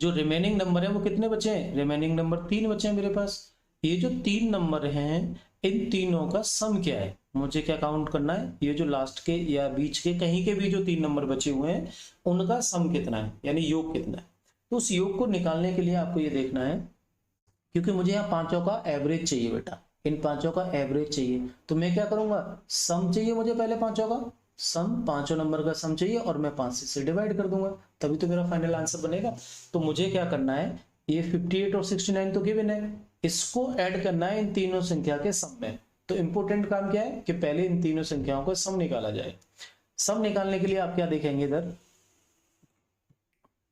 जो रिमेनिंग नंबर है वो कितने बचे हैं, रिमेनिंग नंबर 3 बचे हैं मेरे पास। ये जो 3 नंबर हैं इन तीनों का सम क्या है, मुझे क्या काउंट करना है, ये जो लास्ट के या बीच के कहीं के भी जो 3 नंबर बचे हुए हैं उनका सम कितना है, यानी योग कितना है। तो उस योग को निकालने के लिए आपको ये देखना है, क्योंकि मुझे यहाँ पांचों का एवरेज चाहिए बेटा, इन पांचों का एवरेज चाहिए, तो मैं क्या करूंगा, सम चाहिए मुझे पहले पांचों का सम, पांचों नंबर का सम चाहिए और मैं 5 से डिवाइड कर दूंगा, तभी तो मेरा फाइनल आंसर बनेगा। तो मुझे क्या करना है, ये 58 और 69 तो गिवन है, इसको ऐड करना है इन तीनों संख्या के सम में। तो इंपॉर्टेंट काम क्या है कि पहले इन तीनों संख्याओं का सम निकाला जाए। सम निकालने के लिए आप क्या देखेंगे, इधर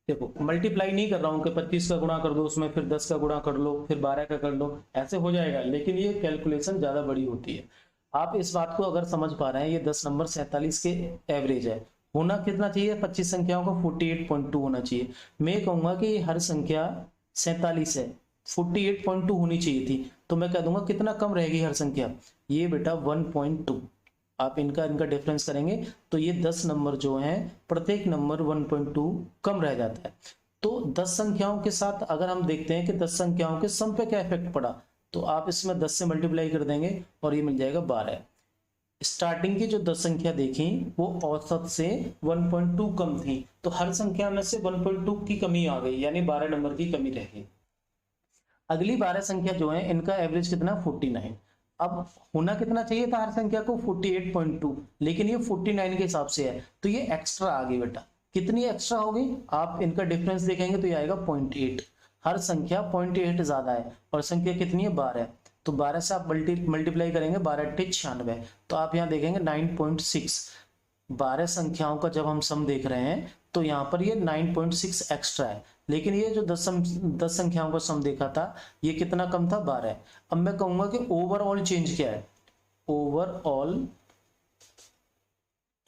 देखो मल्टीप्लाई नहीं कर रहा हूं कि 25 का गुणा कर दो, उसमें फिर 10 का गुणा कर लो, फिर 12 का कर लो, ऐसे हो जाएगा, लेकिन ये कैलकुलेशन ज्यादा बड़ी होती है। आप इस बात को अगर समझ पा रहे हैं, ये 10 नंबर 47 के एवरेज है, होना कितना चाहिए 25 संख्याओं का 48.2 होना चाहिए। मैं कहूंगा कि हर संख्या 47 है, 48.2 होनी चाहिए थी, तो मैं कह दूंगा कितना कम रहेगी हर संख्या, ये बेटा 1.2। आप इनका डिफरेंस करेंगे तो ये 10 नंबर जो हैं प्रत्येक नंबर 1.2 कम रह जाता है। तो 10 संख्याओं के साथ अगर हम देखते हैं कि 10 संख्याओं के सम पे क्या इफेक्ट पड़ा, तो आप इसमें 10 से मल्टीप्लाई कर देंगे और ये मिल जाएगा 12। स्टार्टिंग की जो 10 संख्या देखी वो औसत से 1.2 कम थी, तो हर संख्या में से 1.2 की कमी आ गई, यानी 12 नंबर की कमी रह गई। अगली 12 संख्या जो है इनका एवरेज कितना 49। अब होना कितना चाहिए था हर संख्या को 48.2, लेकिन ये 49 के हिसाब से है, तो ये एक्स्ट्रा आ गई बेटा। कितनी एक्स्ट्रा होगी, आप इनका डिफरेंस देखेंगे तो ये आएगा 0.8। हर संख्या 0.8 ज्यादा है और संख्या कितनी है 12, तो 12 से आप मल्टीप्लाई करेंगे, 12 × 96, तो आप यहाँ देखेंगे 9.6। 12 संख्याओं का जब हम सम देख रहे हैं तो यहाँ पर ये 9.6 एक्स्ट्रा है, लेकिन ये जो 10 संख्याओं का सम देखा था ये कितना कम था 12। अब मैं कहूंगा कि ओवरऑल चेंज क्या है, ओवरऑल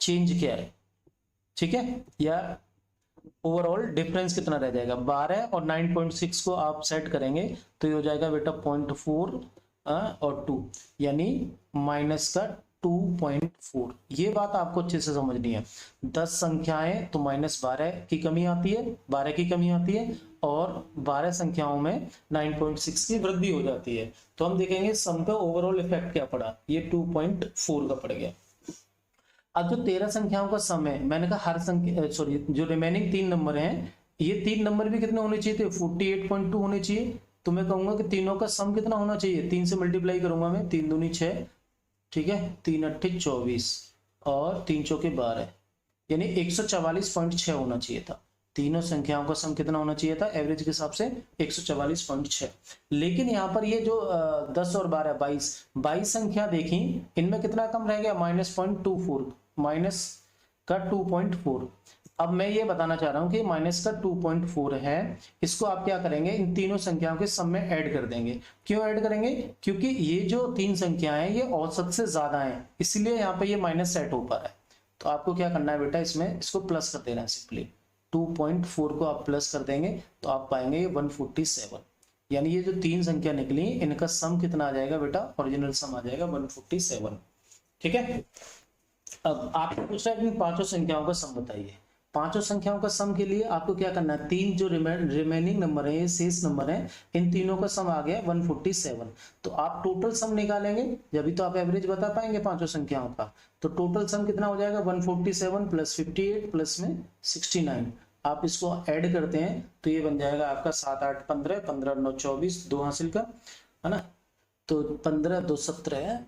चेंज क्या है, ठीक है, या ओवरऑल डिफरेंस कितना रह जाएगा। 12 और 9.6 को आप सेट करेंगे तो ये हो जाएगा बेटा 0.4 और 2, यानी माइनस का 2.4। ये बात आपको अच्छे से समझनी है। 10 संख्याएं तो -12 की कमी आती है, 12 की कमी आती है, और 12 संख्याओं में 9.6 की वृद्धि हो जाती है। तो हम देखेंगे सम का ओवरऑल इफेक्ट क्या पड़ा, ये 2.4 का पड़ गया। अब जो 13 संख्याओं का सम है, मैंने कहा हर संख्या सॉरी जो रिमेनिंग 3 नंबर हैं, ये 3 नंबर भी कितने होने चाहिए थे 48.2 होने चाहिए। तो मैं कहूंगा कि तीनों का सम कितना होना चाहिए, 3 से मल्टीप्लाई करूंगा मैं, 3 दूनी 6, ठीक है, 3 8 24 और 3 चौके 12, यानी 144.6 होना चाहिए था। तीनों संख्याओं का सम कितना होना चाहिए था एवरेज के हिसाब से 144.6। लेकिन यहाँ पर ये जो 10 और 12 22 संख्या देखी, इनमें कितना कम रह गया -0.24, माइनस का 2.4। अब मैं ये बताना चाह रहा हूं कि माइनस का 2.4 है, इसको आप क्या करेंगे, इन तीनों संख्याओं के सम में ऐड कर देंगे। क्यों ऐड करेंगे, क्योंकि ये जो 3 संख्याएं ये औसत से ज्यादा हैं, इसलिए यहाँ पे ये माइनस सेट हो पा रहा है। तो आपको क्या करना है बेटा, इसमें इसको प्लस कर देना है, सिंपली 2.4 को आप प्लस कर देंगे तो आप पाएंगे ये 147, यानी ये जो 3 संख्या निकली इनका सम कितना आ जाएगा बेटा, ओरिजिनल सम आ जाएगा 147। ठीक है, अब आपको पूछा है कि पांचों संख्याओं का सम बताइए। पांचों संख्याओं का सम के लिए आपको क्या करना है, 3 जो रिमेनिंग नंबर है, ये शेष नंबर है, इन तीनों का सम आ गया 147। तो आप टोटल सम निकालेंगे, जब भी तो आप एवरेज बता पाएंगे पांचों संख्याओं का। तो टोटल सम कितना हो जाएगा 147 प्लस 58 प्लस में 69। आप इसको ऐड करते हैं तो ये बन जाएगा आपका 7 8 15, 15 9 24, 2 हासिल का है ना, तो 15 2 17,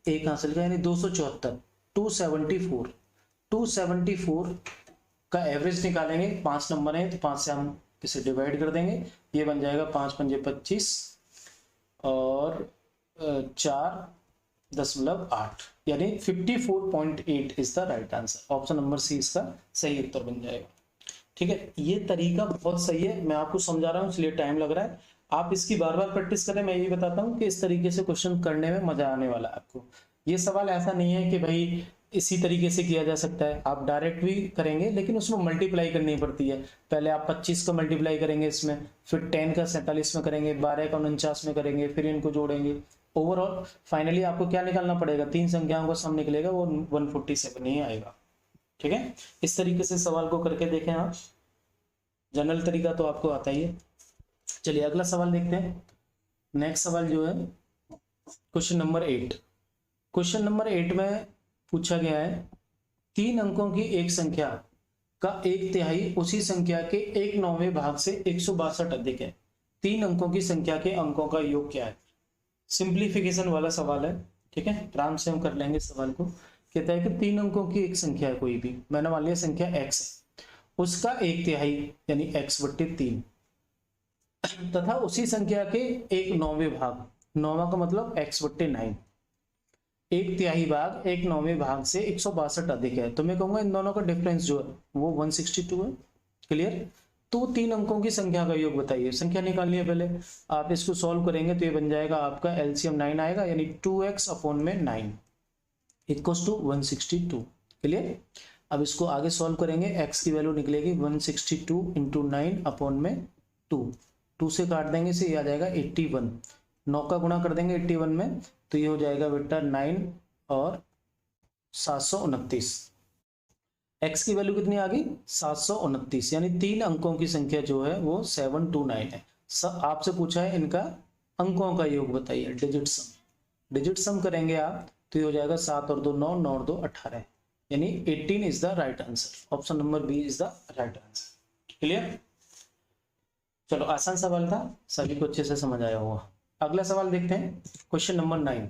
1 हासिल का, यानी 274, 274 274 का एवरेज निकालेंगे, 5 नंबर है तो 5 से हम इसे डिवाइड कर देंगे, ये बन जाएगा 5 पंजे 25 और 4.8 यानी 54.8 is the right answer. Option number C इसका सही उत्तर बन जाएगा। ठीक है, ये तरीका बहुत सही है, मैं आपको समझा रहा हूँ इसलिए टाइम लग रहा है, आप इसकी बार बार प्रैक्टिस करें। मैं ये बताता हूँ कि इस तरीके से क्वेश्चन करने में मजा आने वाला है आपको। ये सवाल ऐसा नहीं है कि भाई इसी तरीके से किया जा सकता है, आप डायरेक्ट भी करेंगे लेकिन उसमें मल्टीप्लाई करनी पड़ती है। पहले आप 25 का मल्टीप्लाई करेंगे इसमें, फिर 10 का 47 में करेंगे, 12 का 49 में करेंगे, फिर इनको जोड़ेंगे। ओवरऑल फाइनली आपको क्या निकालना पड़ेगा, 3 संख्याओं का सम निकलेगा, वो 147 ही आएगा। ठीक है, इस तरीके से सवाल को करके देखें आप, जनरल तरीका तो आपको आता ही है। चलिए अगला सवाल देखते हैं। नेक्स्ट सवाल जो है क्वेश्चन नंबर 8। क्वेश्चन नंबर 8 में पूछा गया है 3 अंकों की एक संख्या का 1/3 उसी संख्या के 1/9 भाग से 162 अधिक है। 3 अंकों की संख्या के अंकों का योग क्या है। सिंप्लीफिकेशन वाला सवाल है। ठीक है, आराम से हम कर लेंगे सवाल को। कहता है कि 3 अंकों की एक संख्या है, कोई भी, मैंने मान लिया संख्या x है, उसका 1/3 यानी x/3 तथा उसी संख्या के 1/9 भाग, 9वां का मतलब x/9, 1/3 भाग 1/9 भाग से 162 अधिक है, तो मैं कहूंगा इन दोनों का डिफरेंस जो है वो 162 है। क्लियर। तो 3 अंकों की संख्या का योग बताइए। संख्या निकालनी है पहले, आप इसको सॉल्व करेंगे तो ये बन जाएगा आपका एलसीएम 9 आएगा, यानी 2x/9 इक्वल्स टू 162। क्लियर। अब इसको आगे सॉल्व करेंगे, x की वैल्यू निकलेगी 162 इंटू 9/2, 2 से काट देंगे से ये आ जाएगा 81, 9 का गुणा कर देंगे 81 में तो ये हो जाएगा बेटा 9 और 729। x की वैल्यू कितनी आ गई 729, यानी 3 अंकों की संख्या जो है वो 729 है। आपसे पूछा है इनका अंकों का योग बताइए, डिजिट सम। डिजिट सम करेंगे आप तो ये हो जाएगा 7 और 2 9, 9 और 2 18, यानी 18 is the right answer. Option number B is the right answer. Clear. चलो आसान सवाल था, सभी को अच्छे से समझ आया होगा। अगला सवाल देखते हैं, क्वेश्चन नंबर 9।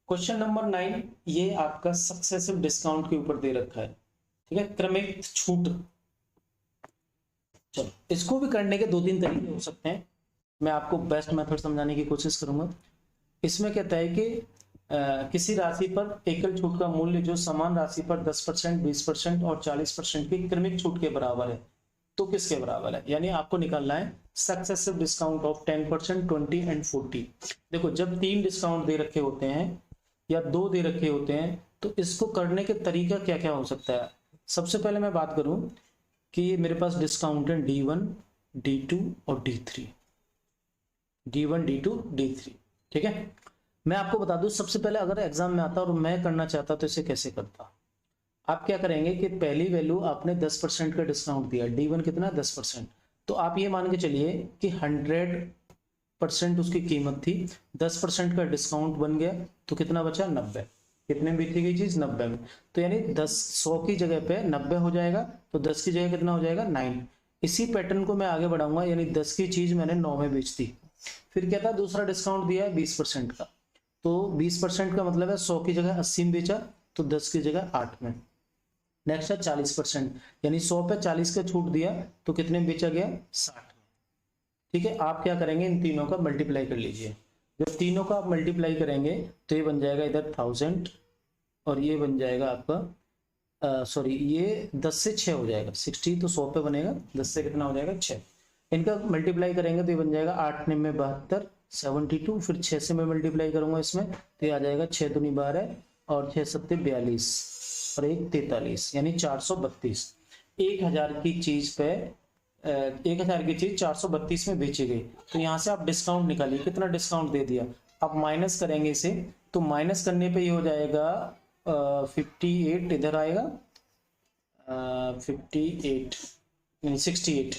क्वेश्चन नंबर 9 ये आपका सक्सेसिव डिस्काउंट के ऊपर दे रखा है। ठीक है, क्रमिक छूट। चलो इसको भी करने के 2-3 तरीके हो सकते हैं, मैं आपको बेस्ट मेथड समझाने की कोशिश करूंगा। इसमें कहता है कि किसी राशि पर एकल छूट का मूल्य जो समान राशि पर 10%, 20% और 40% की क्रमिक छूट के बराबर है, तो किसके बराबर है। यानी आपको निकालना है सक्सेसिव डिस्काउंट ऑफ 10%, 20 एंड 40। देखो जब 3 डिस्काउंट दे रखे होते हैं या 2 दे रखे होते हैं तो इसको करने के तरीका क्या क्या हो सकता है। सबसे पहले मैं बात करूं कि मेरे पास डिस्काउंट है D1, D2 और D3, D1, D2, D3। ठीक है, मैं आपको बता दूं सबसे पहले अगर एग्जाम में आता और मैं करना चाहता तो इसे कैसे करता। आप क्या करेंगे कि पहली वैल्यू आपने 10% का डिस्काउंट दिया, D1 कितना 10%, तो आप ये मान के चलिए कि 100% उसकी कीमत थी, 10% का डिस्काउंट बन गया तो कितना बचा 90। कितने में बेची गई चीज 90 में, तो यानी 100 की जगह पे 90 हो जाएगा, तो 10 की जगह कितना हो जाएगा 9। इसी पैटर्न को मैं आगे बढ़ाऊंगा, यानी 10 की चीज मैंने 9 में बेच दी। फिर क्या था, दूसरा डिस्काउंट दिया है 20% का, तो 20% का मतलब है 100 की जगह 80 में बेचा, तो 10 की जगह 8 में। नेक्स्ट है 40%, यानी 100 पे 40 का छूट दिया तो कितने में बेचा गया 60 में। ठीक है, आप क्या करेंगे इन तीनों का मल्टीप्लाई कर लीजिए। जब तीनों का आप मल्टीप्लाई करेंगे तो ये बन जाएगा इधर 1000 और ये बन जाएगा आपका सॉरी ये 10 से 6 हो जाएगा 60, तो 100 पे बनेगा, 10 से कितना हो जाएगा 6। इनका मल्टीप्लाई करेंगे तो ये बन जाएगा 8 में 72, 72, फिर 6 से मैं मल्टीप्लाई करूंगा इसमें तो ये आ जाएगा 6 दूनी 12 और 6 सत्ते 42 और 1 43, यानी 432। 1000 की चीज पे 1000 की चीज 432 में बेची गई, तो यहाँ से आप डिस्काउंट निकालिए, कितना डिस्काउंट दे दिया। आप माइनस करेंगे इसे, तो माइनस करने पे ये हो जाएगा 58, इधर आएगा 58 यानी 68,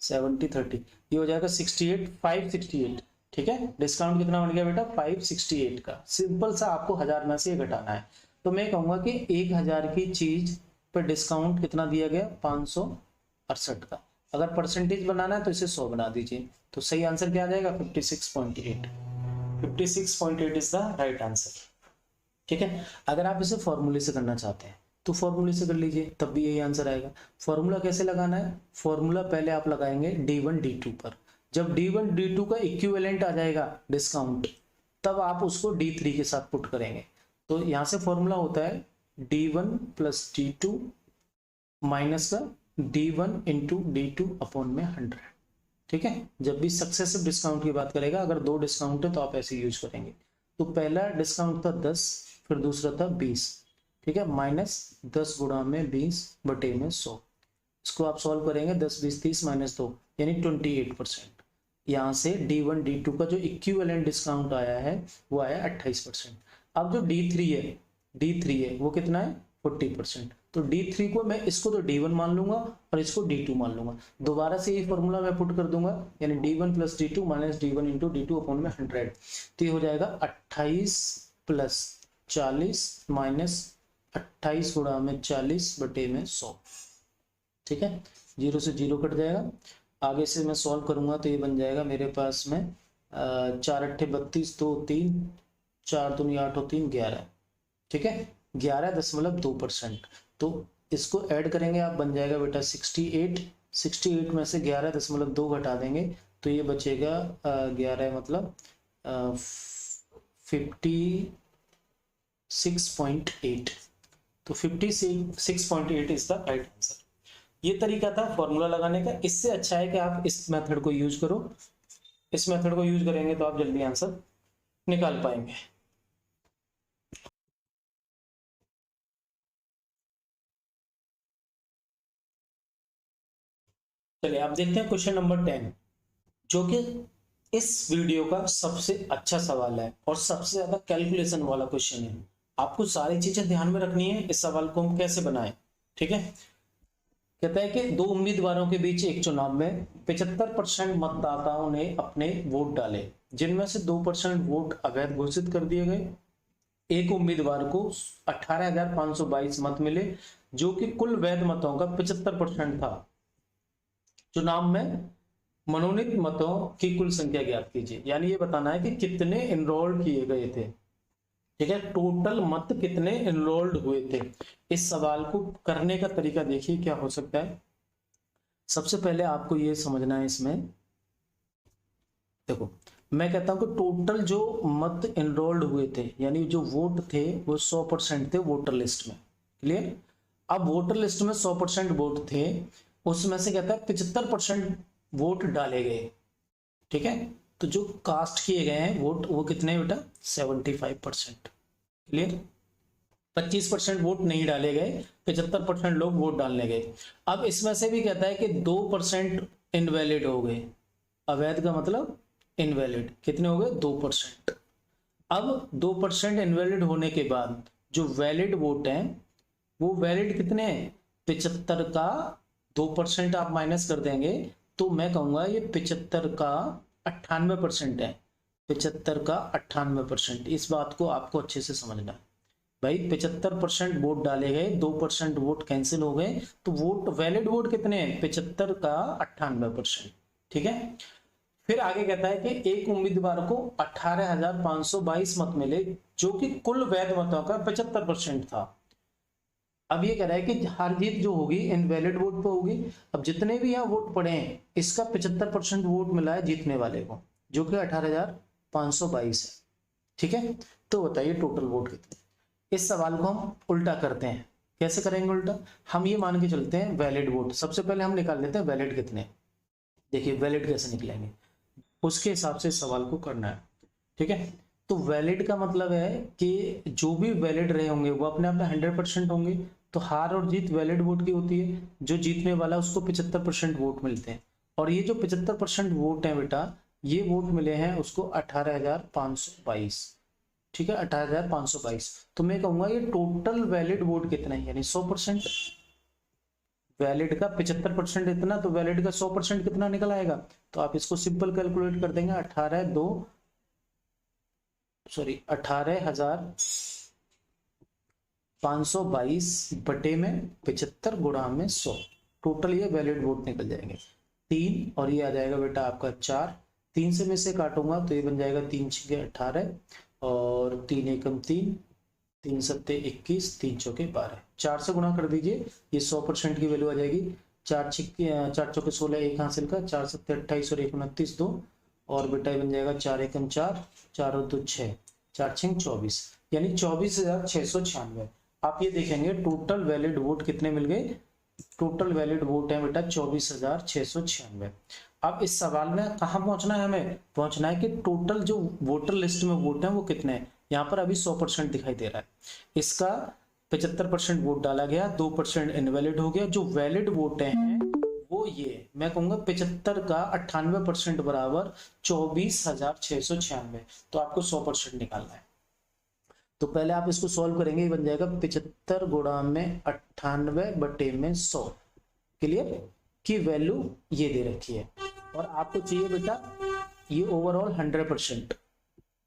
70 30, ये हो जाएगा 68, 568। ठीक है, डिस्काउंट कितना बन गया बेटा 568 का। सिंपल सा आपको 1000 में से घटाना है, तो मैं कहूंगा कि 1000 की चीज पर डिस्काउंट कितना दिया गया 568 का। अगर परसेंटेज बनाना है तो इसे 100 बना दीजिए, तो सही आंसर क्या आ जाएगा 56.8। 56.8 इज द राइट आंसर। ठीक है। अगर आप इसे फॉर्मूले से करना चाहते हैं तो फॉर्मूले से कर लीजिए, तब भी यही आंसर आएगा। फॉर्मूला कैसे लगाना है? फॉर्मूला पहले आप लगाएंगे D1 D2 पर। जब D1 D2 का इक्विवेलेंट आ जाएगा डिस्काउंट, तब आप उसको D3 के साथ पुट करेंगे। तो यहां से फॉर्मूला होता है D1 प्लस D2 माइनस का D1 इंटू D2 अपॉन में 100। ठीक है। जब भी सक्सेसिव डिस्काउंट की बात करेगा, अगर दो डिस्काउंट है तो आप ऐसे यूज करेंगे। तो पहला डिस्काउंट था 10, फिर दूसरा था 20। ठीक है, माइनस 10 गुणा में 20 बटे में 100। इसको आप सॉल्व करेंगे, 10 20 30 माइनस 2 यानी 28%। यहाँ से D1 D2 का जो इक्विवेलेंट डिस्काउंट आया है वो आया 28%। अब जो D3 है वो कितना है? 40%। तो D3 को मैं इसको तो D1 मान लूंगा और इसको D2 मान लूंगा। दोबारा से यही फॉर्मूला मैं पुट कर दूंगा, यानी D1 plus D2 minus D1 into D2 upon में 100। तो ये हो जाएगा 28 प्लस 40 माइनस 28 गुणा में 40 बटे में 100। ठीक है, 0 से 0 कट जाएगा। आगे से मैं सॉल्व करूंगा तो ये बन जाएगा मेरे पास में 4 अट्ठे 32, 2 3, 4 दूनी 8 और 3 11। ठीक है, 11.2%। तो इसको ऐड करेंगे आप, बन जाएगा बेटा 68। 68 में से 11.2 घटा देंगे तो ये बचेगा 11 मतलब 56.8। तो 56.8 इज द राइट आंसर। ये तरीका था फॉर्मूला लगाने का। इससे अच्छा है कि आप इस मेथड को यूज करो। इस मेथड को यूज करेंगे तो आप जल्दी आंसर निकाल पाएंगे। चलिए आप देखते हैं क्वेश्चन नंबर 10, जो कि इस वीडियो का सबसे अच्छा सवाल है और सबसे ज्यादा कैलकुलेशन वाला क्वेश्चन है। आपको सारी चीजें ध्यान में रखनी है इस सवाल को हम कैसे बनाएं। ठीक है, कहता है कि दो उम्मीदवारों के बीच एक चुनाव में 75% मतदाताओं ने अपने वोट डाले, जिनमें से 2% वोट अवैध घोषित कर दिए गए। एक उम्मीदवार को 18,522 मत मिले, जो कि कुल वैध मतों का 75% था। चुनाव में मनोनीत मतों की कुल संख्या ज्ञात कीजिए। यानी ये बताना है कि कितने एनरोल्ड किए गए थे। ठीक है, टोटल मत कितने एनरोल्ड हुए थे। इस सवाल को करने का तरीका देखिए क्या हो सकता है। सबसे पहले आपको ये समझना है, इसमें देखो मैं कहता हूं कि टोटल जो मत एनरोल्ड हुए थे, यानी जो वोट थे वो 100% थे वोटर लिस्ट में। क्लियर? अब वोटर लिस्ट में 100% वोट थे, उसमें से कहता है 75% वोट डाले गए। ठीक है, तो जो कास्ट किए गए हैं वोट वो कितने बेटा? 75%। क्लियर? 25% वोट नहीं डाले गए, 75% लोग वोट डालने गए। अब इसमें से भी कहता है कि 2% इनवैलिड हो गए। अवैध का मतलब इनवैलिड। कितने हो गए? 2%। अब 2% इनवैलिड होने के बाद जो वैलिड वोट हैं वो वैलिड कितने हैं? 75 का 2% आप माइनस कर देंगे तो मैं कहूंगा ये 75 का 98% है। 75 का 98%। इस बात को आपको अच्छे से समझना है भाई। 75% वोट डाले गए, 2% वोट कैंसिल हो गए, तो वोट वैलिड वोट कितने हैं? 75 का 98%। ठीक है, फिर आगे कहता है कि एक उम्मीदवार को 18,522 मत मिले, जो कि कुल वैध मतों का 75% था। अब ये कह रहा है कि हार जीत जो होगी इनवैलिड वोट पे होगी। अब जितने भी यहाँ वोट पड़े हैं, इसका 75% वोट मिला है जीतने वाले को, जो कि 18,522 है। ठीक है, तो बताइए टोटल वोट कितने। इस सवाल को हम उल्टा करते हैं। कैसे करेंगे उल्टा? हम ये मान के चलते हैं वैलिड वोट। सबसे पहले हम निकाल लेते हैं वैलिड कितने। देखिए वैलिड कैसे निकलेंगे, उसके हिसाब से सवाल को करना है। ठीक है, तो वैलिड का मतलब है कि जो भी वैलिड रहे होंगे वो अपने आप में 100% होंगे। तो हार और जीत वैलिड वोट की होती है। जो जीतने वाला उसको 75% वोट मिलते हैं। और ये जो 75% वोट है बेटा, ये वोट मिले हैं उसको 18,522। ठीक है, 18,522। तो मैं कहूंगा ये टोटल वैलिड वोट कितना है, यानी 100%। वैलिड का 75% इतना, तो वैलिड का 100% कितना निकल आएगा? तो आप इसको सिंपल कैलकुलेट कर देंगे। 18,522 बटे में 75 गुणा में 100। टोटल ये वैलिड वोट निकल जाएंगे 3, और ये आ जाएगा बेटा आपका 4। 3 से मैं से काटूंगा तो ये बन जाएगा 3 6 18 और 3 एकम 3 3 सत्ते 21, 3 चौके 12, 4 से गुणा कर दीजिए, ये 100% की वैल्यू आ जाएगी। 4 चौके 16, एक हासिल का, 4 सत्ते 28 और 1 29 2, और बेटा बन जाएगा 4 एकम 4, 4 और 2 6, 4 6 24, यानी 24,696। आप ये देखेंगे टोटल वैलिड वोट कितने मिल गए, टोटल वैलिड वोट है बेटा 24,696। अब इस सवाल में कहाँ पहुंचना है, हमें पहुंचना है कि टोटल जो वोटर लिस्ट में वोट है वो कितने हैं। यहाँ पर अभी 100% दिखाई दे रहा है, इसका 75% वोट डाला गया, 2% इनवैलिड हो गया। जो वैलिड वोट हैं वो ये मैं कहूंगा 75 का 98% बराबर 24,696, तो आपको 100% निकालना है। तो पहले आप इसको सॉल्व करेंगे, बन जाएगा 75 गुणा में 98 बटे में 100, क्लियर, की वैल्यू ये दे रखी है। और आपको चाहिए बेटा ये ओवरऑल 100%,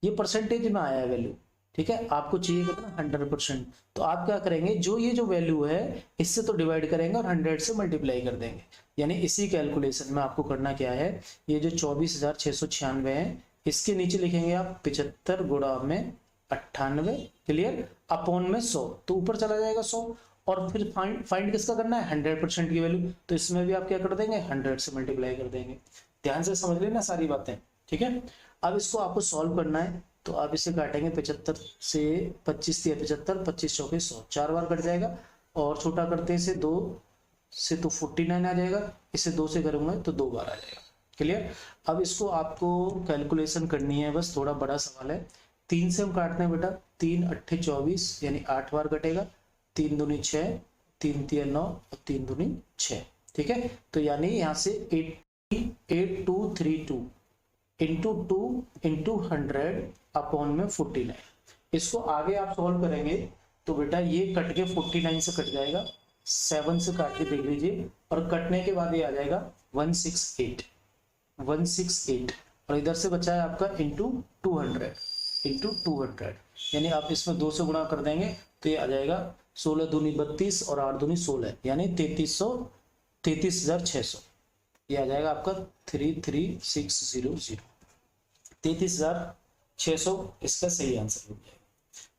ये परसेंटेज में आया है वैल्यू, ठीक है, आपको चाहिए कितना 100%। तो आप क्या करेंगे, जो ये जो वैल्यू है इससे तो डिवाइड करेंगे और 100 से मल्टीप्लाई कर देंगे, यानी इसी कैलकुलेशन में आपको करना क्या है, ये जो 24,696 है इसके नीचे लिखेंगे आप 75 गुणा में 98, क्लियर, अपॉन में 100, तो ऊपर चला जाएगा 100, और फिर फाइंड किसका करना है 100% की वैल्यू, तो इसमें भी आप क्या कर देंगे 100 से मल्टीप्लाई कर देंगे। ध्यान से समझ लेना सारी बातें, ठीक है। अब इसको आपको सॉल्व करना है, तो आप इसे काटेंगे 75 से, 25 या 75, 25 चौके 100, 4 बार कट जाएगा, और छोटा करते हैं इसे 2 से तो 49 आ जाएगा, इसे 2 से करूंगा तो 2 बार आ जाएगा, क्लियर। अब इसको आपको कैलकुलेशन करनी है, बस थोड़ा बड़ा सवाल है। 3 से हम काटते हैं बेटा, 3 8 24, यानी 8 बार कटेगा, 3 दूनी 6, 3 3 9 और 3 दूनी 6, ठीक है। तो यानी यहाँ से 8232 इंटू 2 इंटू 100 अपॉन में 49, इसको आगे आप सॉल्व करेंगे तो बेटा ये कट के 49 से कट जाएगा, 7 से काट के देख लीजिए, और कटने के बाद ये आ जाएगा 168, और इधर से बचा है आपका इंटू 200, यानी आप इसमें 2 से गुणा कर देंगे तो ये आ जाएगा 16 दूनी 32 और 8 दूनी 16, यानी 33,600, ये आ जाएगा आपका 33600, 33,600 इसका सही आंसर हो जाएगा।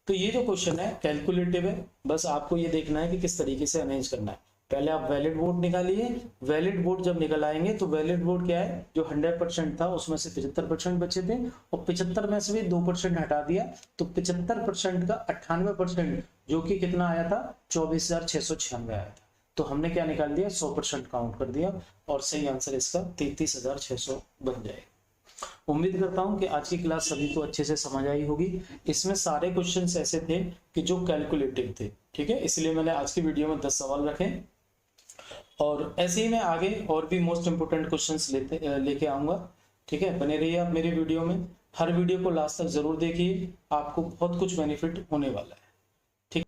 तो ये जो क्वेश्चन है कैलकुलेटिव है, बस आपको ये देखना है कि किस तरीके से अरेंज करना है। पहले आप वैलिड वोट निकालिए, वैलिड वोट जब निकल आएंगे तो वैलिड वोट क्या है, जो 100% था उसमें से 75% बचे थे, और 75 में से भी 2% हटा दिया, तो 75% का 98% जो कि कितना आया था 24,696 आया था, तो हमने क्या निकाल दिया 100% काउंट कर दिया, और सही आंसर इसका 33,600 बन जाएगा। उम्मीद करता हूं कि आज की क्लास सभी को अच्छे से समझ आई होगी। इसमें सारे क्वेश्चंस ऐसे थे कि जो कैलकुलेटिव थे, ठीक है, इसलिए मैंने आज की वीडियो में 10 सवाल रखे, और ऐसे ही मैं आगे और भी मोस्ट इंपोर्टेंट क्वेश्चंस लेके आऊंगा, ठीक है। बने रहिए आप मेरे वीडियो में, हर वीडियो को लास्ट तक जरूर देखिए, आपको बहुत कुछ बेनिफिट होने वाला है, ठीक।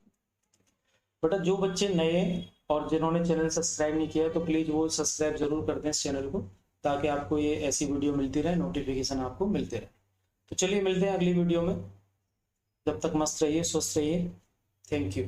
बेटा जो बच्चे नए और जिन्होंने चैनल सब्सक्राइब नहीं किया है तो प्लीज वो सब्सक्राइब जरूर कर दें इस चैनल को, ताकि आपको ये ऐसी वीडियो मिलती रहे, नोटिफिकेशन आपको मिलते रहे। तो चलिए मिलते हैं अगली वीडियो में, जब तक मस्त रहिए, स्वस्थ रहिए, थैंक यू।